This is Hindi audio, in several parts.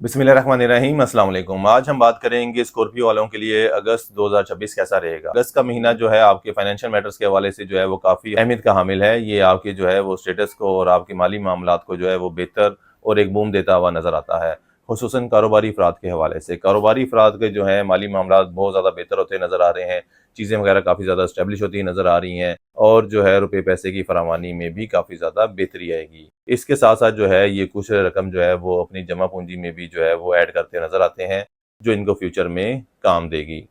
बिस्मिल्लाहिर्रहमानिर्रहीम, अस्सलाम वालेकुम। आज हम बात करेंगे स्कॉर्पियो वालों के लिए अगस्त 2026 कैसा रहेगा। अगस्त का महीना जो है आपके फाइनेंशियल मैटर्स के हवाले से जो है वो काफ़ी अहमियत का हामिल है। ये आपके जो है वो स्टेटस को और आपके माली मामलात को जो है वो बेहतर और एक बूम देता हुआ नज़र आता है। खुसूसन कारोबारी अफराद के हवाले से कारोबारी अफराद के जो है माली मामलात बहुत ज़्यादा बेहतर होते नज़र आ रहे हैं। चीज़ें वगैरह काफ़ी ज़्यादा स्टेब्लिश होती नज़र आ रही हैं और जो है रुपए पैसे की फरावानी में भी काफ़ी ज़्यादा बेहतरी आएगी। इसके साथ साथ जो है ये कुछ रकम जो है वो अपनी जमा पूंजी में भी जो है वो ऐड करते नज़र आते हैं, जो इनको फ्यूचर में काम देगी।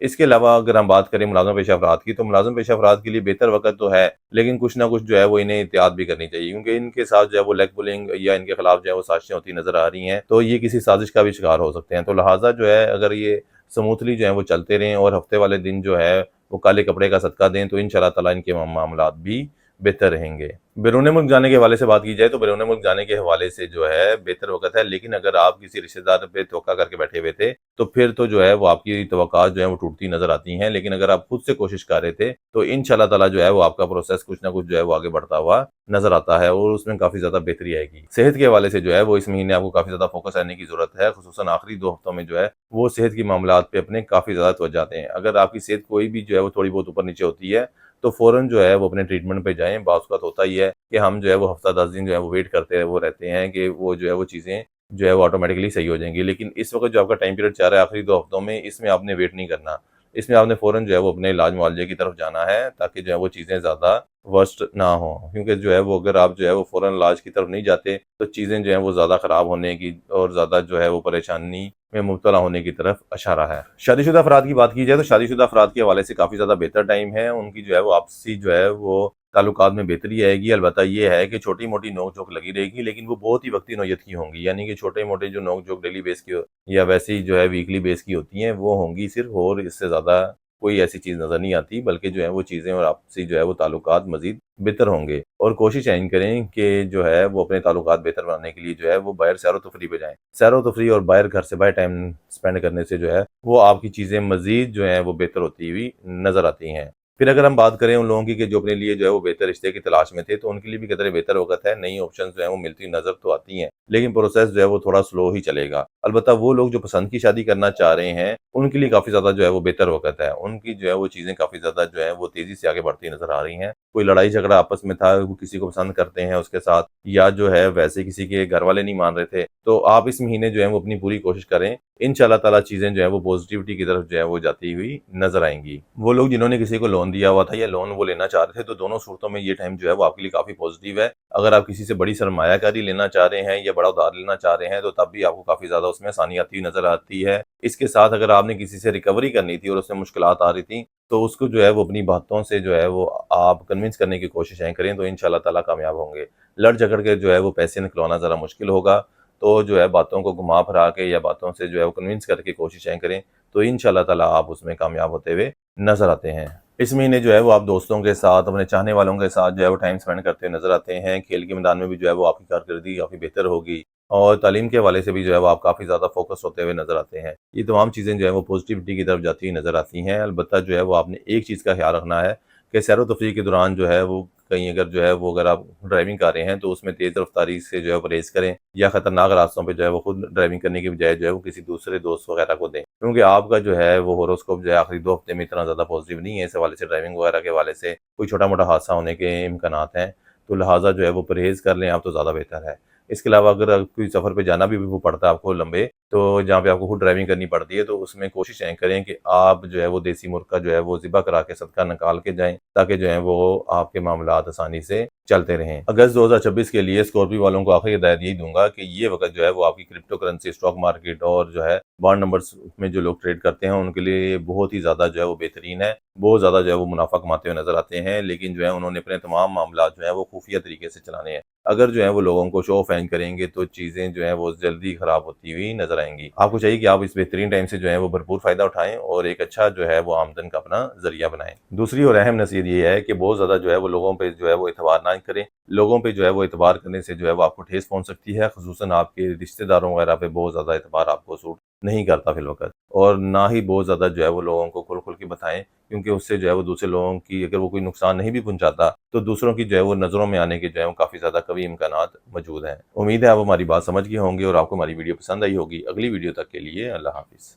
इसके अलावा अगर हम बात करें मुलाज़िम पेशा अफराद की, तो मुलाज़िम पेशा अफराद के लिए बेहतर वक़्त तो है, लेकिन कुछ ना कुछ जो है वो इन्हें एहतियात भी करनी चाहिए, क्योंकि इनके साथ जो है वो लेग पुलिंग या इनके खिलाफ जो है वो साज़िशें होती नज़र आ रही हैं, तो ये किसी साज़िश का भी शिकार हो सकते हैं। तो लिहाज़ा जो है अगर ये स्मूथली जो है वो चलते रहें और हफ़्ते वाले दिन जो है वो काले कपड़े का सदका दें, तो इंशाअल्लाह ताला इनके मामलात भी बेहतर रहेंगे। बैरून मुल्क जाने के हवाले से बात की जाए, तो बैरून मुल्क जाने के हवाले से जो है बेहतर वक़्त है, लेकिन अगर आप किसी रिश्तेदार पे तवक्का करके बैठे हुए थे, तो फिर तो जो है वो आपकी तवक्कात जो है वो टूटती नज़र आती हैं। लेकिन अगर आप खुद से कोशिश कर रहे थे, तो इंशाअल्लाह ताला जो है वो आपका प्रोसेस कुछ ना कुछ जो है वो आगे बढ़ता हुआ नज़र आता है और उसमें काफ़ी ज़्यादा बेहतरी आएगी। सेहत के हवाले से जो है वो इस महीने आपको काफ़ी ज़्यादा फ़ोकस रहने की ज़रूरत है, खुसूसन आखिरी 2 हफ्तों में जो है वो सेहत की मामलात पे अपने काफ़ी ज़्यादा तवज्जो दें। अगर आपकी सेहत कोई भी जो है वो थोड़ी बहुत ऊपर-नीचे होती है, तो फ़ौरन जो है वो अपने ट्रीटमेंट पे जाएँ। बाज़ औक़ात होता ही है कि हम जो है वो हफ़्ता 10 दिन जो है वो वेट करते वो रहते हैं कि वो जो है वो चीज़ें जो है वो ऑटोमेटिकली सही हो जाएँगी। लेकिन इस वक़्त जो आपका टाइम पीरियड चल रहा है आखिरी 2 हफ्तों में, इसमें आपने वेट नहीं करना। इसमें आपने फ़ौरन जो है वो अपने इलाज मुआलजे की तरफ जाना है, ताकि जो है वो चीज़ें ज़्यादा वर्स्ट ना हों। क्योंकि जो है वो अगर आप जो है वो फ़ौरन इलाज की तरफ नहीं जाते, तो चीज़ें जो हैं वो ज़्यादा ख़राब होने की और ज़्यादा जो है वो परेशानी में मुब्तला होने की तरफ इशारा है। शादीशुदा अफ़राद की बात की जाए, तो शादीशुदा अफ़राद के हवाले से काफ़ी ज़्यादा बेहतर टाइम है। उनकी जो है वो आपसी जो है वो ताल्लुकात में बेहतरी आएगी। अलबत्ता ये है कि छोटी-मोटी नोक-झोंक लगी रहेगी, लेकिन वो बहुत ही वक़्ती नौयत की होंगी। यानी कि छोटे-मोटे जो नोक-झोंक डेली बेस की या वैसे ही जो है वीकली बेस की होती हैं, वो होंगी सिर्फ़, और इससे ज़्यादा कोई ऐसी चीज़ नज़र नहीं आती, बल्कि जो है वो चीज़ें और आपसी जो है वो ताल्लुकात मज़ीद बेहतर होंगे। और कोशिश यही करें कि जो है वो अपने ताल्लुकात बेहतर बनाने के लिए जो है वो बाहर सैर-ओ-तफ़रीह पे जाएँ। सैर-ओ-तफ़रीह और बाहर घर से बाहर टाइम स्पेंड करने से जो है वो आपकी चीज़ें मज़ीद जो हैं वो बेहतर होती हुई नज़र आती हैं। फिर अगर हम बात करें उन लोगों की कि जो अपने लिए जो है वो बेहतर रिश्ते की तलाश में थे, तो उनके लिए भी कदरे बेहतर वक़्त है। नई ऑप्शंस जो हैं वो मिलती नज़र तो आती हैं, लेकिन प्रोसेस जो है वो थोड़ा स्लो ही चलेगा। अलबत्ता वो लोग जो पसंद की शादी करना चाह रहे हैं, उनके लिए काफ़ी ज़्यादा जो है वो बेहतर वक़्त है। उनकी जो है वो चीज़ें काफ़ी ज़्यादा जो है वो तेज़ी से आगे बढ़ती नज़र आ रही हैं। कोई लड़ाई-झगड़ा आपस में था, वो किसी को पसंद करते हैं उसके साथ, या जो है वैसे किसी के घर वाले नहीं मान रहे थे, तो आप इस महीने जो है वो अपनी पूरी कोशिश करें। इंशाअल्लाह ताला चीज़ें जो है वो पॉज़िटिविटी की तरफ जो है वो जाती हुई नज़र आएँगी। वो लोग जिन्होंने किसी को लोन दिया हुआ था या लोन वो लेना चाह रहे थे, तो दोनों सूरतों में ये टाइम जो है वो आपके लिए काफ़ी पॉज़िटिव है। अगर आप किसी से बड़ी सरमायाकारी लेना चाह रहे हैं या बड़ा उधार लेना चाह रहे हैं, तो तब भी आपको काफ़ी ज़्यादा उसमें आसानी आती हुई नज़र आती है। इसके साथ अगर आपने किसी से रिकवरी करनी थी और उसमें मुश्किलात आ रही थी, तो उसको जो है वो अपनी बातों से जो है वो आप कन्विंस करने की कोशिशें करें, तो इंशाअल्लाह ताला कामयाब होंगे। लड़ झगड़ के जो है वो पैसे निकलवाना ज़रा मुश्किल होगा, तो जो है बातों को घुमा-फिरा के या बातों से जो है वो कन्विंस करके कोशिशें करें, तो इंशाअल्लाह ताला आप उसमें कामयाब होते हुए नज़र आते हैं। इस महीने जो है वो आप दोस्तों के साथ, अपने चाहने वालों के साथ जो है वो टाइम स्पेंड करते हुए नज़र आते हैं। खेल के मैदान में भी जो है वो आपकी कारकर्दगी काफ़ी बेहतर होगी और तालीम के हवाले से भी जो है वो आप काफ़ी ज़्यादा फ़ोकस होते हुए नज़र आते हैं। ये तमाम चीज़ें जो है वो पॉज़िटिविटी की तरफ जाती हुई नज़र आती हैं। अलबत्ता जो है वो आपने एक चीज़ का ख़्याल रखना है कि सैर-ओ-तफ़रीह के दौरान जो है वो कहीं अगर जो है वो अगर आप ड्राइविंग कर रहे हैं, तो उसमें तेज़ रफ़्तारी से जो है परहेज़ करें, या ख़तरनाक रास्तों पे जो है वो खुद ड्राइविंग करने की बजाय जो है वो किसी दूसरे दोस्त वग़ैरह को दें। क्योंकि आपका जो है वो हॉरोस्कोप जो है आखिरी 2 हफ़्ते में इतना ज़्यादा पॉज़िटिव नहीं है। इस हवाले से ड्राइविंग वग़ैरह के हवाले से कोई छोटा-मोटा हादसा होने के इम्कानात हैं, तो लिहाज़ा जो है वो परहेज़ कर लें आप, तो ज़्यादा बेहतर है। इसके अलावा अगर कोई सफ़र पे जाना भी वो पड़ता है आपको लंबे, तो जहाँ पे आपको खुद ड्राइविंग करनी पड़ती है, तो उसमें कोशिश यही करें कि आप जो है वो देसी मुर्ग़ का जो है वो ज़िबा करा के सदका निकाल के जाएँ, ताकि जो है वो आपके मामलात आसानी से चलते रहें। अगस्त 2026 के लिए स्कॉर्पियो वालों को आखिरी हिदायत यही दूँगा कि ये वक़्त जो है वो आपकी क्रिप्टो करेंसी, स्टॉक मार्केट और जो है बॉन्ड नंबर्स में जो लोग ट्रेड करते हैं, उनके लिए बहुत ही ज़्यादा जो है वो बेहतरीन है। बहुत ज़्यादा जो है वो मुनाफ़ा कमाते हुए नज़र आते हैं, लेकिन जो है उन्होंने अपने तमाम मामलात जो है वो खुफ़िया तरीके से चलाने हैं। अगर जो है वो लोगों को शो ऑफ हैंग करेंगे, तो चीज़ें जो हैं वो जल्दी ख़राब होती हुई नज़र आएँगी। आपको चाहिए कि आप इस बेहतरीन टाइम से जो है वो भरपूर फ़ायदा उठाएँ और एक अच्छा जो है वो आमदन का अपना ज़रिया बनाएँ। दूसरी और अहम नसीहत ये है कि बहुत ज़्यादा जो है वो लोगों पे जो है वो एतबार ना करें। लोगों पे जो है वो एतबार करने से जो है वो आपको ठेस पहुँच सकती है, ख़ुसूसन आपके रिश्तेदारों वग़ैरह पे बहुत ज़्यादा एतबार आपको सूट नहीं करता फिलवकत, और ना ही बहुत ज़्यादा जो है वो लोगों को खुल खुल के बताएं, क्योंकि उससे जो है वो दूसरे लोगों की, अगर वो कोई नुकसान नहीं भी पहुंचाता तो दूसरों की जो है वो नज़रों में आने के जो है वो काफ़ी ज़्यादा कभी इम्कानात मौजूद हैं। उम्मीद है आप हमारी बात समझ गए होंगे और आपको हमारी वीडियो पसंद आई होगी। अगली वीडियो तक के लिए अल्लाह हाफिज़।